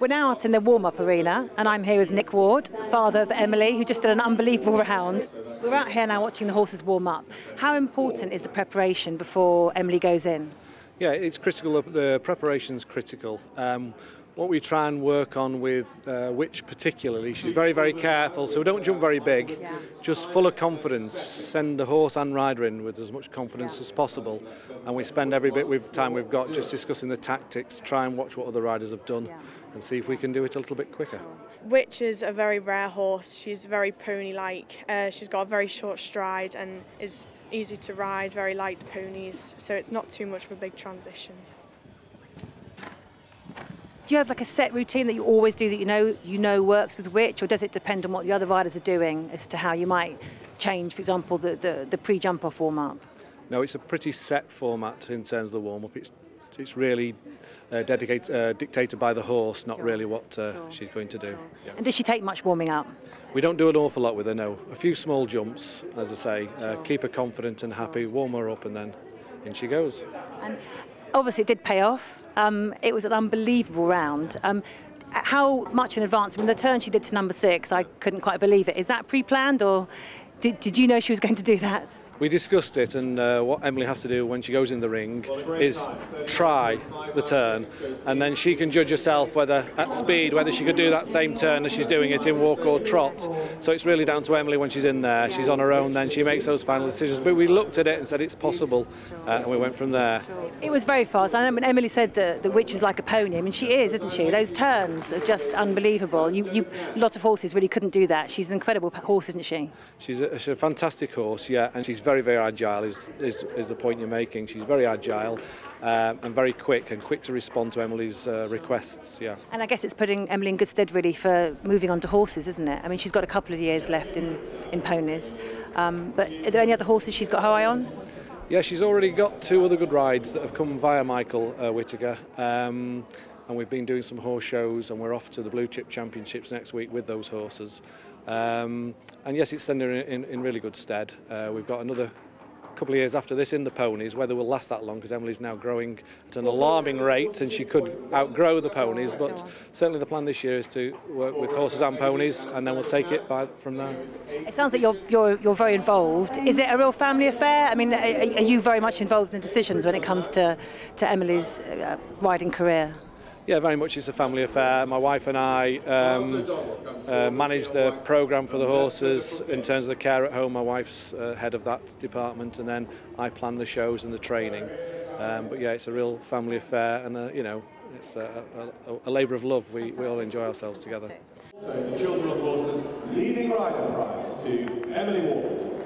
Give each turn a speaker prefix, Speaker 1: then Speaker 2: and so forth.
Speaker 1: We're now out in the warm-up arena, and I'm here with Nick Ward, father of Emily, who just did an unbelievable round. We're out here now watching the horses warm up. How important is the preparation before Emily goes in?
Speaker 2: Yeah, it's critical. The preparation's critical. What we try and work on with Witch particularly, she's very, very careful, so we don't jump very big, just full of confidence, send the horse and rider in with as much confidence as possible, and we spend every bit of time we've got just discussing the tactics, try and watch what other riders have done and see if we can do it a little bit quicker.
Speaker 3: Witch is a very rare horse. She's very pony-like. She's got a very short stride and is easy to ride, very light ponies, so it's not too much of a big transition.
Speaker 1: Do you have like a set routine that you always do that you know works with Witch, or does it depend on what the other riders are doing as to how you might change, for example, the pre-jump off warm-up?
Speaker 2: No, it's a pretty set format in terms of the warm-up. It's really dictated by the horse, not really what she's going to do. Yeah.
Speaker 1: And does she take much warming up?
Speaker 2: We don't do an awful lot with her, no. A few small jumps, as I say, keep her confident and happy, warm her up, and then in she goes.
Speaker 1: And obviously it did pay off. It was an unbelievable round. How much in advance? I mean, the turn she did to number 6, I couldn't quite believe it. Is that pre-planned, or did you know she was going to do that?
Speaker 2: We discussed it, and what Emily has to do when she goes in the ring is try the turn, and then she can judge herself whether at speed, whether she could do that same turn as she's doing it in walk or trot. So it's really down to Emily when she's in there. She's on her own, then she makes those final decisions. But we looked at it and said it's possible, and we went from there.
Speaker 1: It was very fast. I know when Emily said that the Witch is like a pony. I mean, she is, isn't she? Those turns are just unbelievable. A lot of horses really couldn't do that. She's an incredible horse, isn't she?
Speaker 2: She's a fantastic horse, yeah, and she's very, very agile is the point you're making. She's very agile and very quick to respond to Emily's requests, yeah.
Speaker 1: And I guess it's putting Emily in good stead really for moving on to horses, isn't it? I mean, she's got a couple of years left in ponies, but are there any other horses she's got her eye on?
Speaker 2: Yeah, she's already got 2 other good rides that have come via Michael Whittaker, and we've been doing some horse shows, and we're off to the Blue Chip Championships next week with those horses. And yes, it's sending her in really good stead. We've got another couple of years after this in the ponies. Whether we'll last that long, because Emily's now growing at an alarming rate and she could outgrow the ponies, but certainly the plan this year is to work with horses and ponies, and then we'll take it from there.
Speaker 1: It sounds like you're very involved. Is it a real family affair? I mean, are you very much involved in the decisions when it comes to Emily's riding career?
Speaker 2: Yeah, very much it's a family affair. My wife and I manage the programme for the horses in terms of the care at home. My wife's head of that department, and then I plan the shows and the training. But yeah, it's a real family affair, and it's a labour of love. We all enjoy ourselves together.
Speaker 4: So the Children of Horses leading rider prize to Emily Ward.